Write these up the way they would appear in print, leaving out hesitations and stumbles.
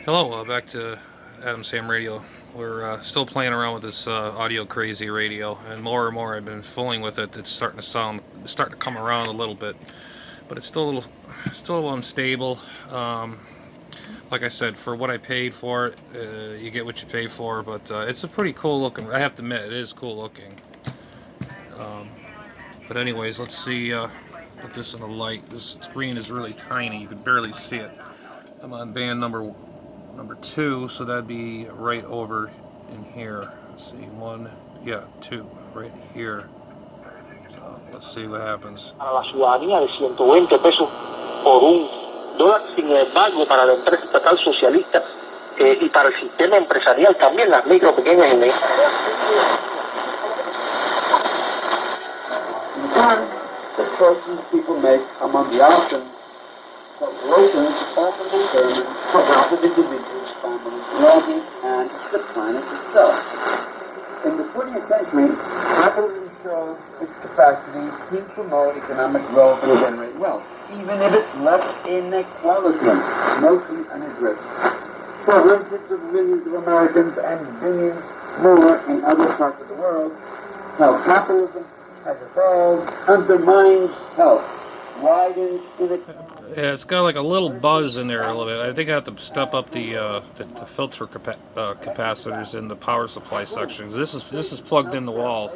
Hello, back to Adam's Ham Radio. We're still playing around with this audio crazy radio, and more I've been fooling with it. It's starting to come around a little bit, but it's still a little unstable. Um, like I said, for what I paid for it, you get what you pay for. But it's a pretty cool looking. I have to admit, it is cool looking. But anyways, let's see. Put this in the light. This screen is really tiny. You can barely see it. I'm on band number two, so that'd be right over in here. Let's see, one, yeah, two, right here. So let's see what happens. Para la ciudadanía de 120 pesos por $1. Sin embargo, para la empresa estatal socialista y para el sistema empresarial también, las micro, pequeñas y medianas. The choices people make among the options corporations often determine the health of individuals, families, well-being, and the planet itself. In the 20th century, capitalism showed its capacity to promote economic growth and generate wealth, even if it left inequality mostly unaddressed. For hundreds of millions of Americans and billions more in other parts of the world, how capitalism has evolved undermines health, widens inequality. Yeah, it's got like a little buzz in there a little bit. I think I have to step up the filter capacitors in the power supply sections. This is plugged in the wall.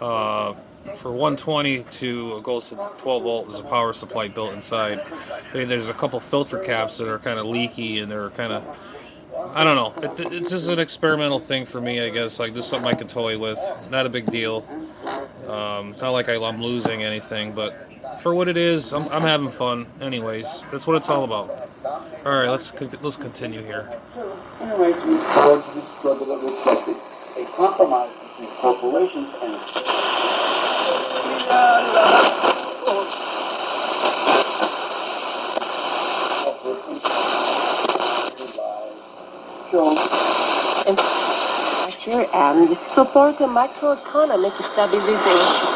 For 120 to goes to 12 volt is a power supply built inside. I mean, there's a couple filter caps that are kind of leaky and they're kind of, I don't know. It's just an experimental thing for me, I guess. Like, this is something I can toy with. Not a big deal. It's not like I'm losing anything, but for what it is, I'm having fun. Anyways, that's what it's all about. All right, let's continue here. In a way to respond to the struggle that reflected a compromise between corporations and and support the macroeconomic stabilization.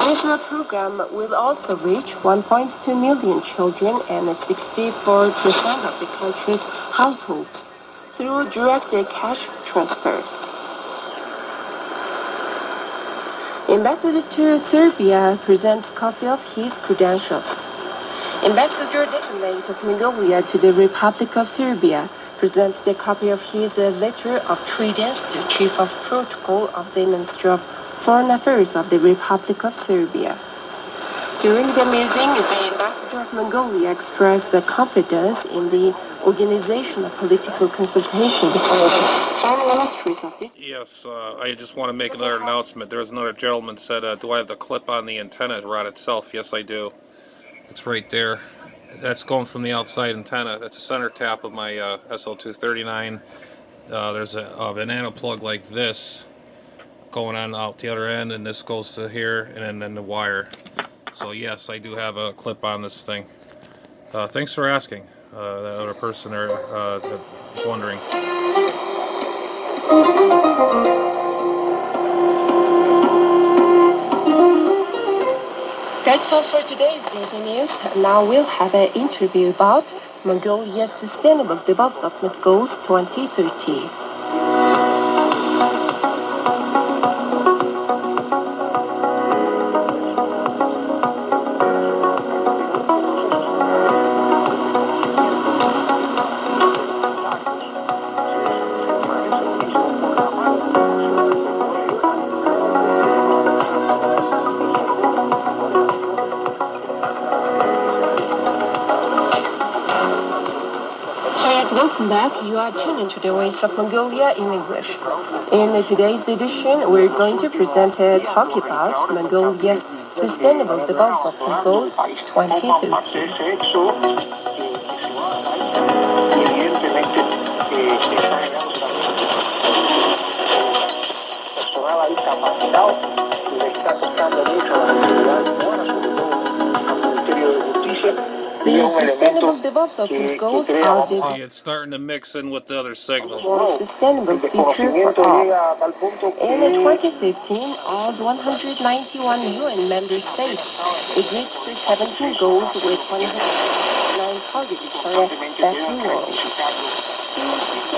National program will also reach 1.2 million children and 64% of the country's households through direct cash transfers. Ambassador to Serbia presents copy of his credentials. Ambassador designate of Mongolia to the Republic of Serbia presents the copy of his letter of credence to Chief of Protocol of the Ministry of Foreign Affairs of the Republic of Serbia. During the meeting, the Ambassador of Mongolia expressed the confidence in the organization of political consultation before the foreign ministries of the... Yes, I just want to make another announcement. There's another gentleman said, do I have the clip on the antenna rod itself? Yes, I do. It's right there. That's going from the outside antenna. That's a center tap of my SL239. There's a banana plug like this going on out the other end, and this goes to here, and then the wire. So yes, I do have a clip on this thing. Thanks for asking. That other person there was wondering. That's all for today's Daily News. Now we'll have an interview about Mongolia's Sustainable Development Goals 2030. Welcome back. You are tuned into the Voice of Mongolia in English. In today's edition, we're going to present a talk about Mongolia's Sustainable Development Goals 2030. The Sustainable Development Goals are the See, it's starting to mix in with the other signal. sustainable future for all. In 2015, all 191 UN member states agreed to 17 goals with 109 targets for a better world.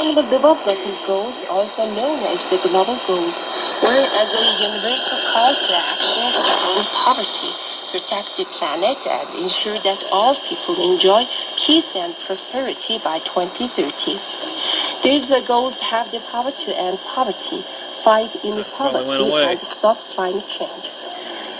Sustainable Development Goals, also known as the Global Goals, were as a universal call to action to end poverty, protect the planet, and ensure that all people enjoy peace and prosperity by 2030. These goals have the power to end poverty, fight inequality, and stop climate change.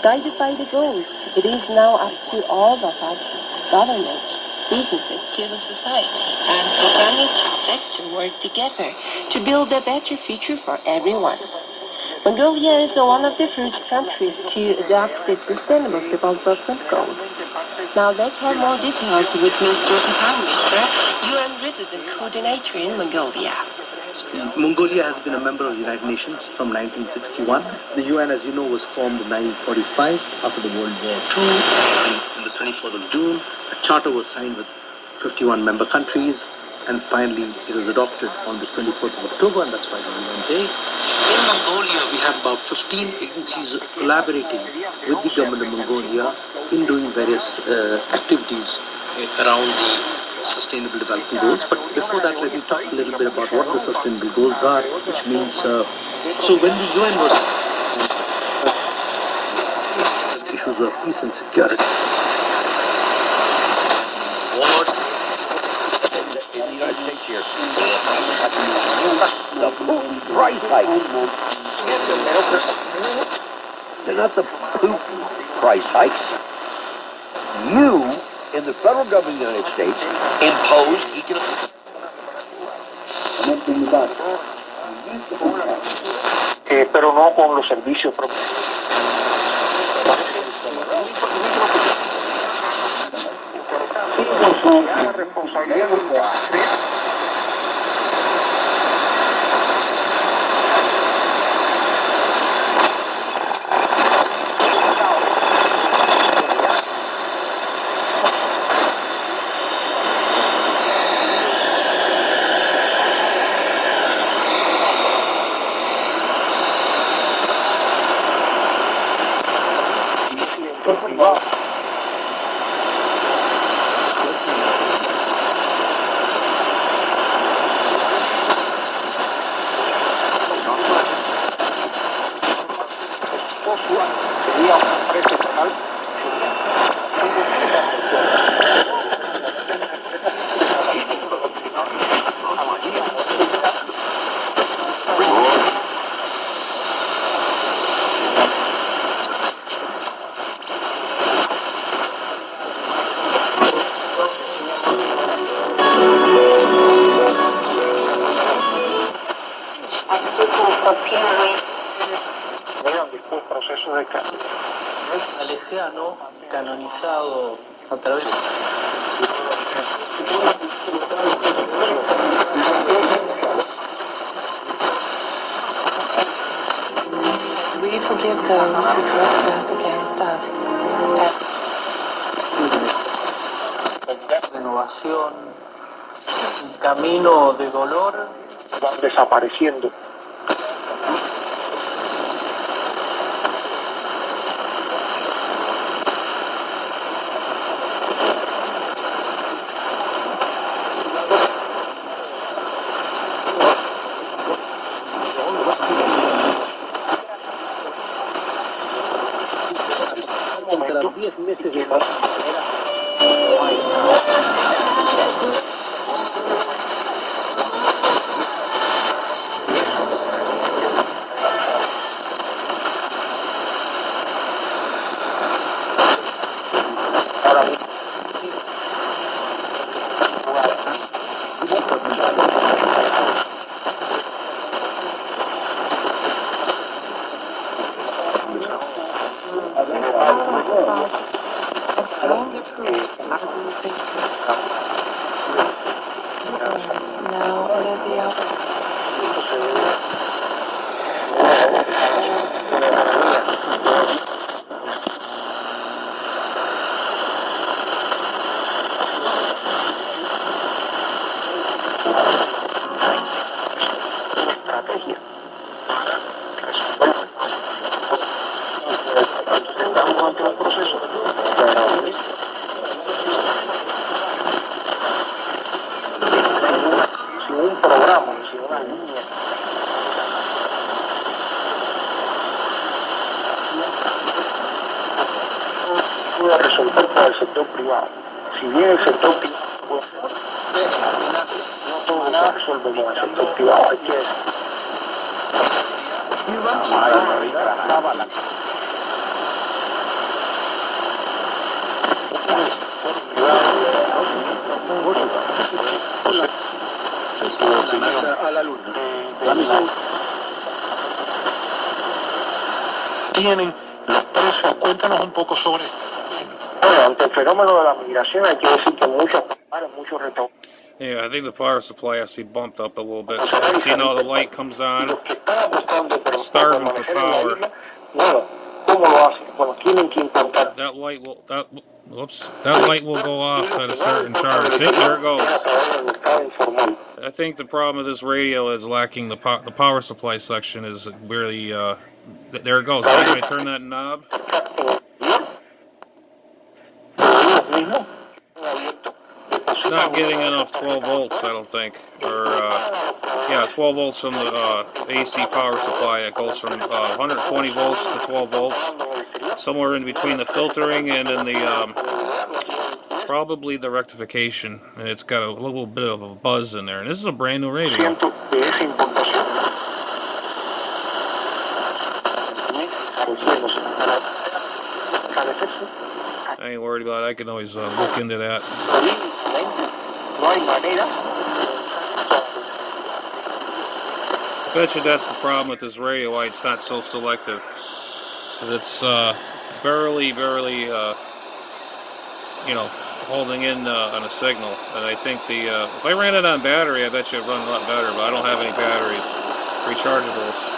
Guided by the goals, it is now up to all of us, governments, businesses, civil society, and programming public to work together to build a better future for everyone. Mongolia is one of the first countries to adopt the Sustainable Development Goals. Now let's have more details with Mr. Tapan Mishra, UN Resident Coordinator in Mongolia. Mongolia has been a member of the United Nations from 1961. The UN, as you know, was formed in 1945 after the World War II. And on the 24th of June, a charter was signed with 51 member countries, and finally it was adopted on the 24th of October, and that's why the UN Day. In Mongolia, we have about 15 agencies collaborating with the government of Mongolia in doing various activities around the Sustainable Development Goals. But before that, let me talk a little bit about what the Sustainable Goals are, which means, so when the UN was issues of peace and security, wars in the United States here, the food price hikes, they're not the food price hikes. You, in the federal government of the United States, imposed economic... pero no con los servicios propios. La responsabilidad proceso de cambio. Salesiano canonizado a través We forgive those who trespass against us. renovación, un camino de dolor, van desapareciendo. tras 10 meses de un programa privado. Si bien el sector privado puede ser, no todo se resuelve con el sector privado, hay que a la luna. Tienen los precios. Cuéntanos un poco sobre esto. Bueno, ante el fenómeno de la migración hay que decir que muchos restaurantes. Yeah, I think the power supply has to be bumped up a little bit. See now the light comes on. It's starving for power. That light will that light will go off at a certain charge. See, there it goes. I think the problem with this radio is lacking the power supply section is really there it goes. See, when I turn that knob. It's not getting enough 12 volts, I don't think. Or, yeah, 12 volts from the AC power supply. It goes from 120 volts to 12 volts. Somewhere in between the filtering and in the, probably the rectification. And it's got a little bit of a buzz in there. And this is a brand new radio. I ain't worried about it. I can always look into that. I bet you that's the problem with this radio, why it's not so selective. Because it's barely, you know, holding in on a signal. And I think if I ran it on battery, I bet you it'd run a lot better, but I don't have any batteries, rechargeables.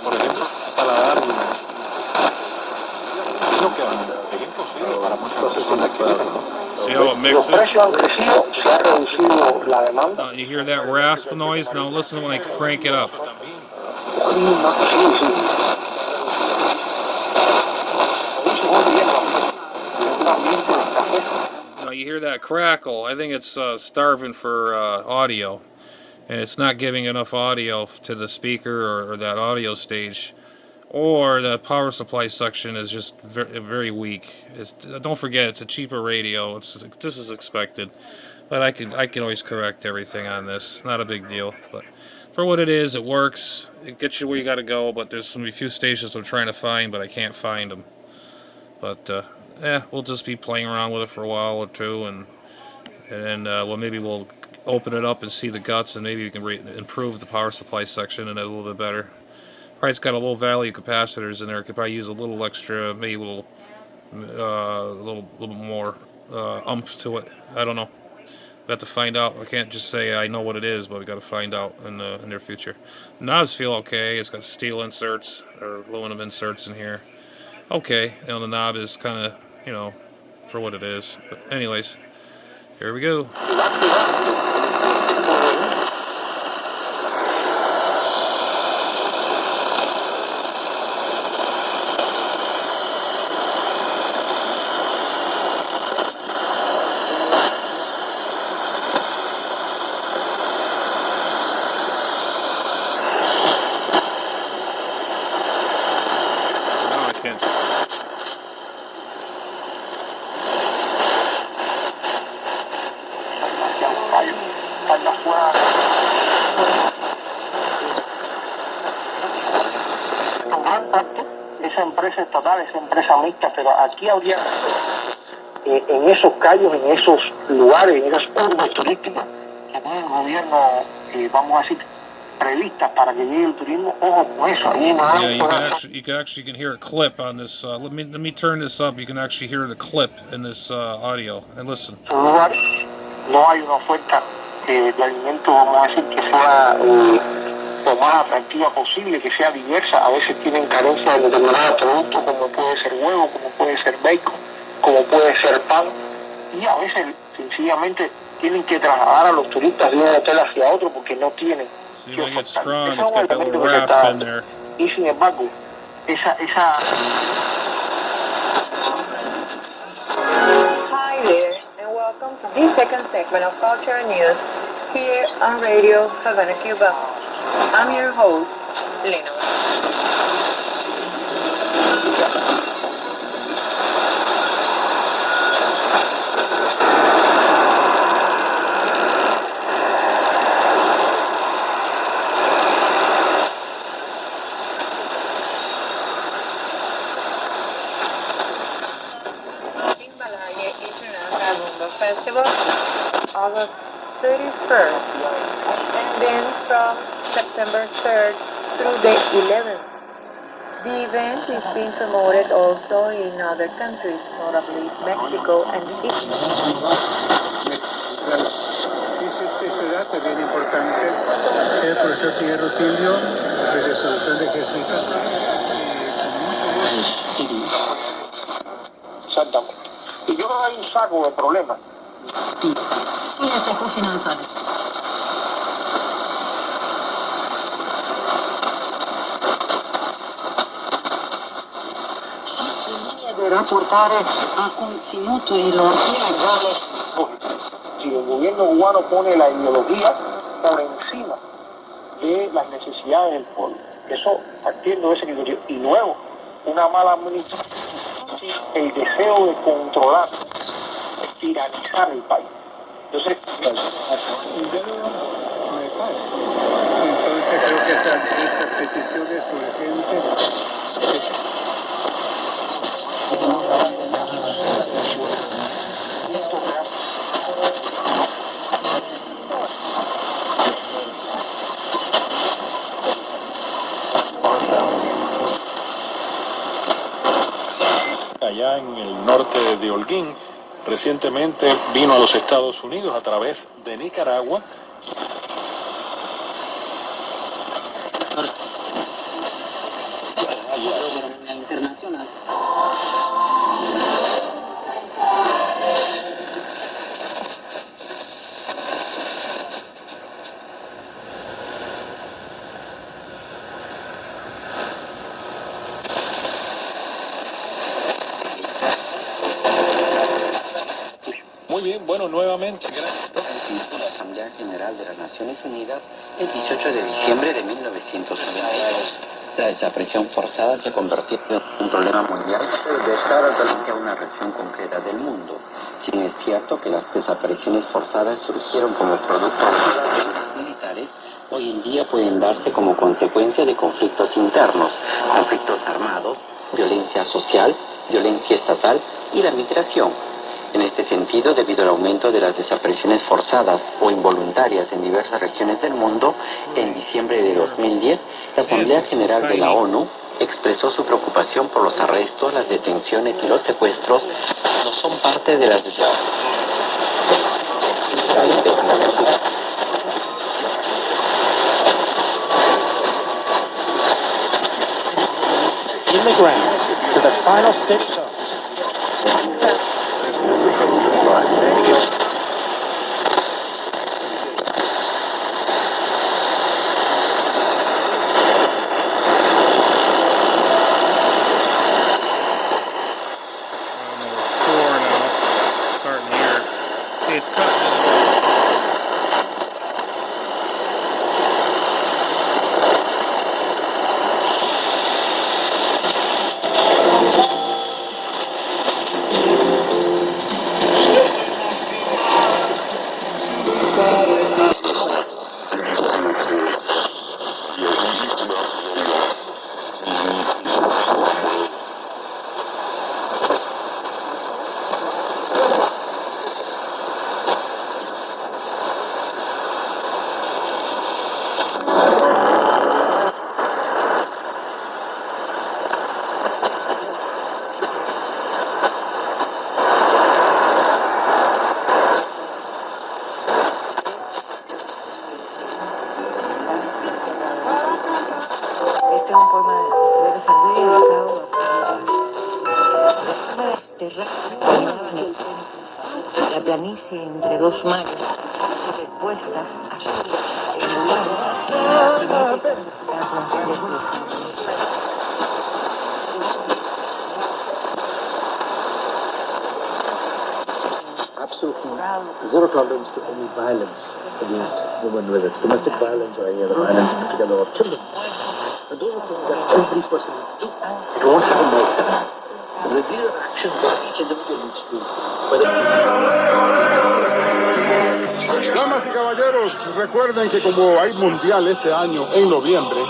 Por ejemplo, para dar lo que es imposible para muchas personas que see how it mixes? los precios han crecido, se ha reducido la demanda. You hear that rasp noise? Now listen when I crank it up. Now you hear that crackle? I think it's starving for audio. And it's not giving enough audio to the speaker or that audio stage, or the power supply section is just very weak. Don't forget, it's a cheaper radio. This is expected, but I can always correct everything on this. Not a big deal, but for what it is, it works. It gets you where you got to go. But there's some few stations I'm trying to find, but I can't find them. But yeah, we'll just be playing around with it for a while or two, and well, maybe we'll open it up and see the guts, and maybe we can improve the power supply section in it a little bit better. Probably it's got a little value capacitors in there. Could probably use a little extra, maybe a little more oomph to it. I don't know. We have to find out. I can't just say I know what it is, but we got to find out in the near future. Knobs feel okay. It's got steel inserts or aluminum inserts in here. Okay, and the knob is kind of, you know, for what it is. But anyways, here we go. Esa empresa estatal, esa empresa mixta, pero aquí habría en esos callos, en esos lugares, en esas urbes turísticas que tiene el gobierno, vamos a decir, previstas para que llegue el turismo. Ojo con eso, ahí no hay. Yeah, you can hear a clip on this. Let me turn this up. You can actually hear the clip in this audio and listen. No hay una oferta de alimento, vamos a decir, que sea lo más atractiva posible, que sea diversa. A veces tienen carencia de determinados productos, como puede ser huevo, como puede ser bacon, como puede ser pan, y a veces sencillamente tienen que trasladar a los turistas de un hotel hacia otro porque no tienen. See, when it gets strong, it's got that little rasp in there. Y sin embargo, esa Hi there, and welcome to the second segment of Culture News here on Radio Havana, Cuba. I'm your host, Lena. Festival, August 31st, and then from September 3rd through the 11th. The event is being promoted also in other countries, notably Mexico and Italy. Este dato es bien importante. El profesor Figueroa Silvio, de resolución de ejercicio. Exactamente. Y yo creo que hay un saco de problemas. Deverá portare a contenuto ideología legale. Si el gobierno cubano pone la ideología por encima de las necesidades del pueblo, eso partiendo de ese criterio, y luego una mala administración, el deseo de controlar, de tiranizar el país. Entonces, Creo que estas peticiones urgentes. Allá en el norte de Holguín, recientemente vino a los Estados Unidos a través de Nicaragua. Internacional. Muy bien, bueno, nuevamente, gracias. La Asamblea General de las Naciones Unidas el 18 de diciembre de 1992. La desaparición forzada se ha convertido en un problema mundial de estar frente a una región concreta del mundo. Si bien es cierto que las desapariciones forzadas surgieron como producto de las guerras militares, hoy en día pueden darse como consecuencia de conflictos internos, conflictos armados, violencia social, violencia estatal y la migración. En este sentido, debido al aumento de las desapariciones forzadas o involuntarias en diversas regiones del mundo, en diciembre de 2010, la Asamblea General de la ONU expresó su preocupación por los arrestos, las detenciones y los secuestros no son parte de las desapariciones. In the ground to the final stick zone. It's cutting. Este es un poema de desarrollo dedicado a la planicie entre dos mares, respuestas a el lugar Absolutely zero tolerance to any violence against women, whether it's domestic violence or any other violence put together, or children. And those are things that every person needs to do. It won't happen by itself. The real actions that each individual needs to do. Damas y caballeros, recuerden que como hay mundial este año en noviembre,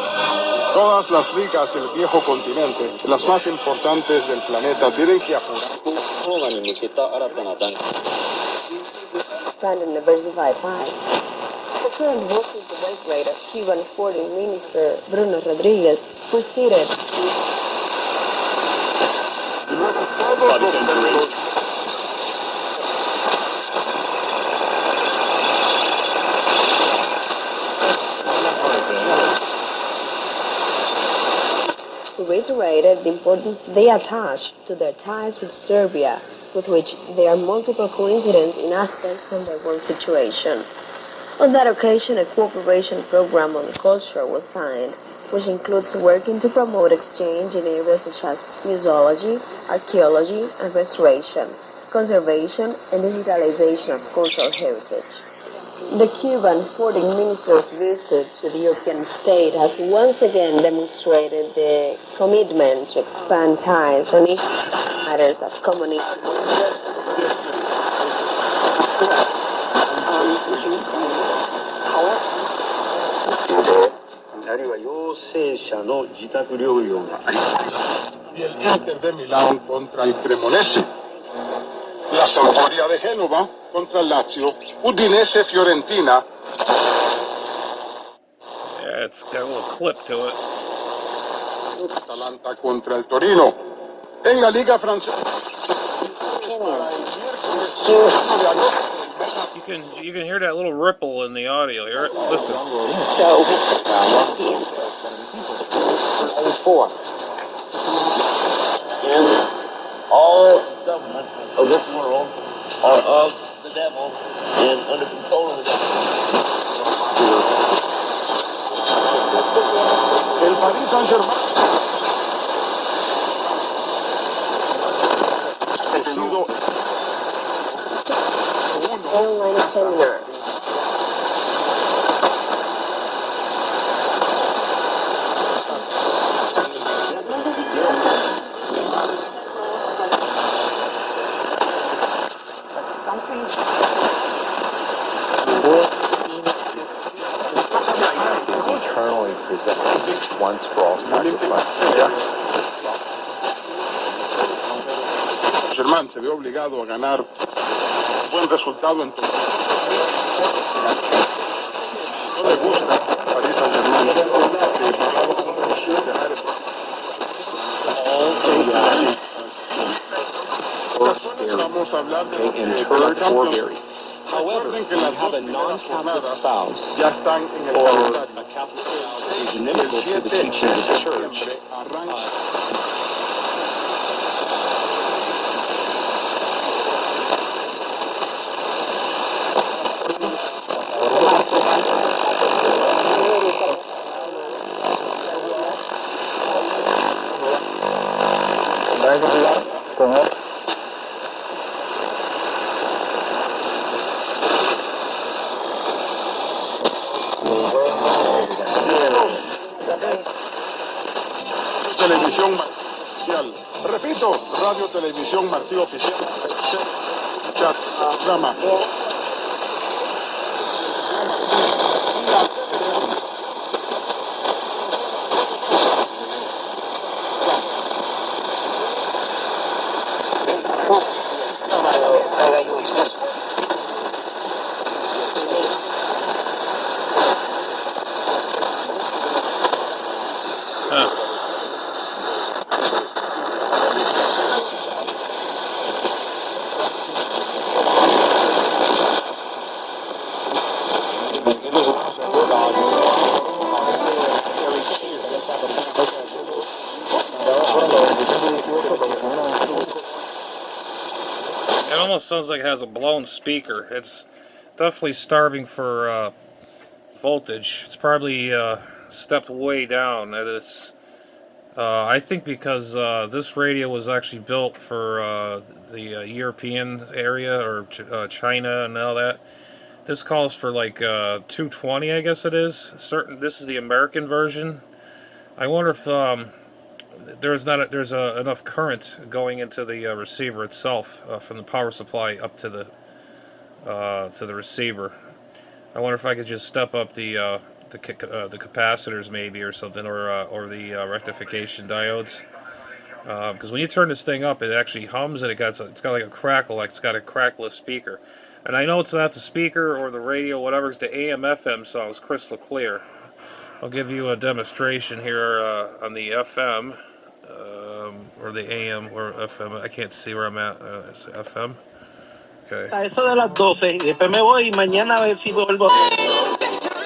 todas las ligas del viejo continente, las más importantes del planeta, tienen que apurar. expand and diversify ties. The current vocal debate rate of Cuban Foreign Minister Bruno Rodriguez proceeded. Who reiterated the importance they attach to their ties with Serbia, with which there are multiple coincidences in aspects of their world situation. On that occasion, a cooperation program on culture was signed, which includes working to promote exchange in areas such as museology, archaeology and restoration, conservation and digitalization of cultural heritage. The Cuban foreign minister's visit to the European state has once again demonstrated the commitment to expand ties on issues matters of common interest. Y el Inter de Milán contra il Cremonese, la Sampdoria de Génova contra el Lazio, Udinese e Fiorentina. Yeah, it's got a little clip to it. Atalanta contra el Torino. En la Liga Francesa. You can hear that little ripple in the audio. Hear it? Listen. And all governments of this world are of the devil and under control of the devil. El Paris Saint-Germain. Online seminar. Eternally presented once for all sacrifice. Germán se ve obligado a ganar buen resultado en todo. No le gusta París Saint-Germain. Vamos a hablar de la Champions. However, if you have a non-Catholic spouse Ya están en el or calendario. a Catholic spouse who's inimical to the teaching of the church, Televisión Oficial. Repito, Radio Televisión Martí Oficial. Chat, programa. It almost sounds like it has a blown speaker. It's definitely starving for voltage. It's probably stepped way down. It's I think because this radio was actually built for the European area or China and all that. This calls for like 220, I guess it is. This is the American version. I wonder if there's enough current going into the receiver itself from the power supply up to the receiver. I wonder if I could just step up the capacitors maybe or something, or the rectification diodes. Because when you turn this thing up, it actually hums and it's got like a crackle, like it's got a crackless speaker. And I know it's not the speaker or the radio, whatever, it's the AM/FM sounds crystal clear. I'll give you a demonstration here on the FM, or the AM, or FM. I can't see where I'm at. It's FM. Okay. A eso de las 12, y después me voy y mañana a ver si vuelvo.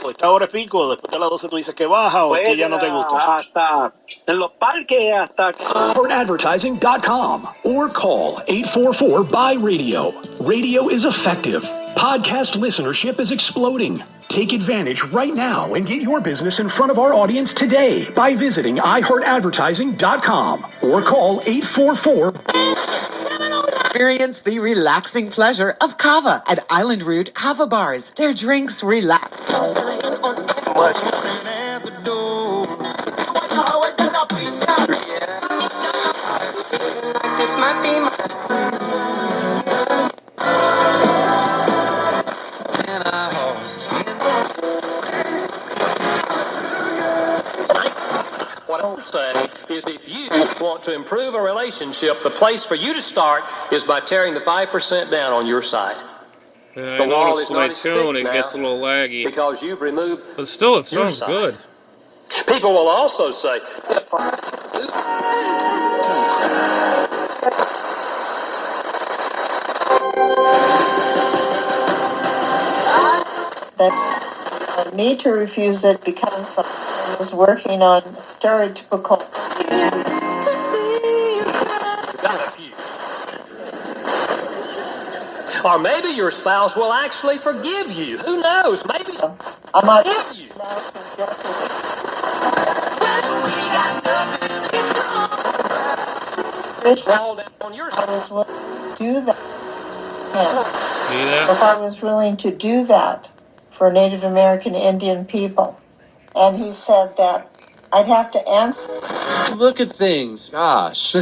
Esta hora y pico, después de las 12 tú dices que baja o es que ya no te gusta. Hasta en los parques, hasta... iHeartAdvertising.com or call 844-BUY-RADIO. Radio is effective. Podcast listenership is exploding. Take advantage right now and get your business in front of our audience today by visiting iHeartAdvertising.com or call 844. Experience the relaxing pleasure of kava at Island Root Kava Bars. Their drinks relax. This might be my What I'll say is if you want to improve a relationship, the place for you to start is by tearing the 5% down on your side. Yeah, The I wall noticed is when I not as tune, thick it now gets a little laggy. because you've removed But still, it your sounds side. good. People will also say, that need to refuse it because I was working on stereotypical. or maybe your spouse will actually forgive you. Who knows? Maybe I might forgive you. I was willing to do that. Yeah. If I was willing to do that for Native American Indian people. And he said that I'd have to answer. Look at things. Gosh.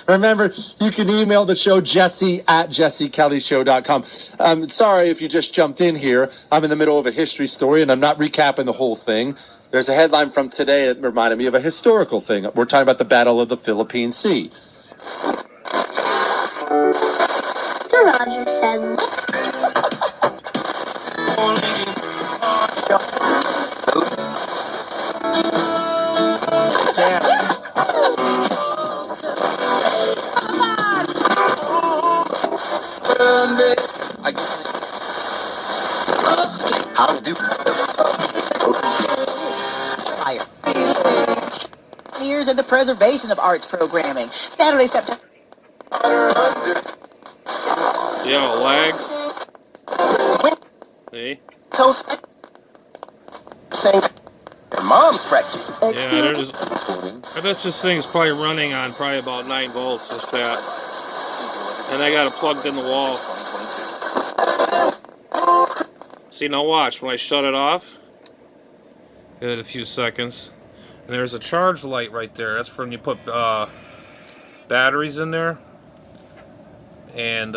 Remember, you can email the show, jesse@jessekellyshow.com. Sorry if you just jumped in here. I'm in the middle of a history story, and I'm not recapping the whole thing. There's a headline from today that reminded me of a historical thing. We're talking about the Battle of the Philippine Sea. Mr. Rogers says. How to do years in the preservation of arts programming. Saturday, September. See how it lags? See? Saying mom's breakfast. Yeah, I bet this thing's probably running on probably about 9 volts, if that. And I got it plugged in the wall. See, now watch. When I shut it off, give it a few seconds. And there's a charge light right there. That's for when you put batteries in there. And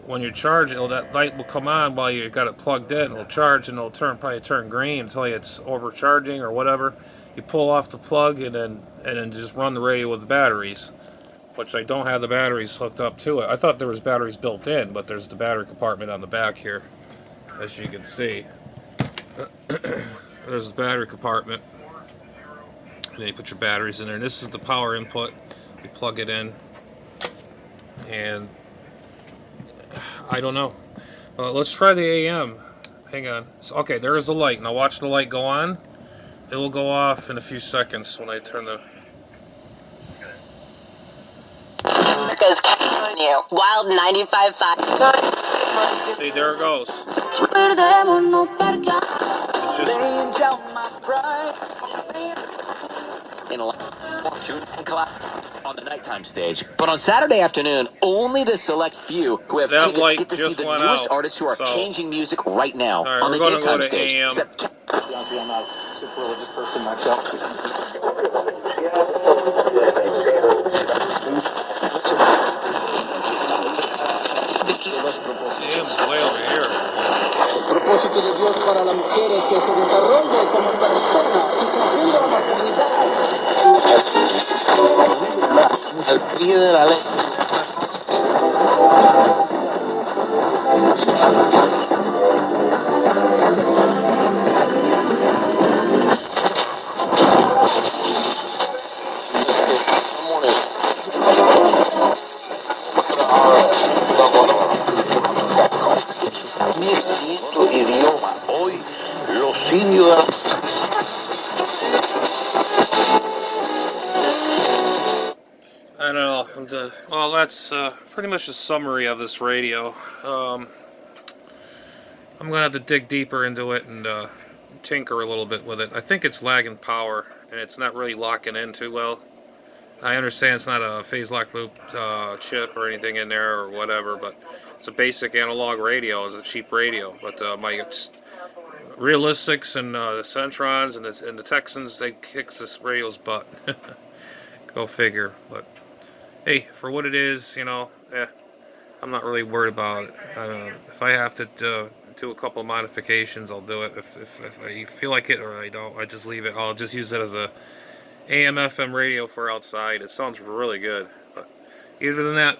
when you charge it, that light will come on while you got it plugged in. It'll charge and it'll probably turn green until it's overcharging or whatever. You pull off the plug and then just run the radio with the batteries, which I don't have the batteries hooked up to it. I thought there was batteries built in, but there's the battery compartment on the back here, as you can see. There's the battery compartment. And then you put your batteries in there. And this is the power input. You plug it in. And I don't know. Let's try the AM. Hang on. Okay, there is a light. Now watch the light go on. It will go off in a few seconds when I turn the... Because you Wild 95.5. See, there it goes. In a on the nighttime stage. But on Saturday afternoon, only the select few who have tickets get to see the newest artists who are changing music right now on the daytime stage. I'm not a super religious person myself. Way over here. Propósito de Dios para las mujeres que se desarrolle como persona y cumpliendo la maternidad. El pie de la ley. Tu idioma. Hoy los indios. I don't know. Well, that's pretty much a summary of this radio. I'm gonna have to dig deeper into it and tinker a little bit with it. I think it's lagging power, and it's not really locking in too well. I understand it's not a phase lock loop chip or anything in there or whatever, but it's a basic analog radio. It's a cheap radio, but my Realistics and the Centrons and the Texans, they kicks this radio's butt. Go figure. But hey, for what it is, you know, I'm not really worried about it. If I have to do a couple of modifications, I'll do it. If I feel like it or I don't, I just leave it. I'll just use it as a AM/FM radio for outside. It sounds really good. But other than that,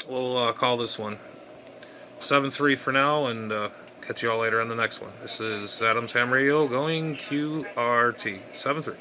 we'll call this one 7-3 for now, and catch you all later on the next one. This is Adam's Ham Radio going QRT 7-3.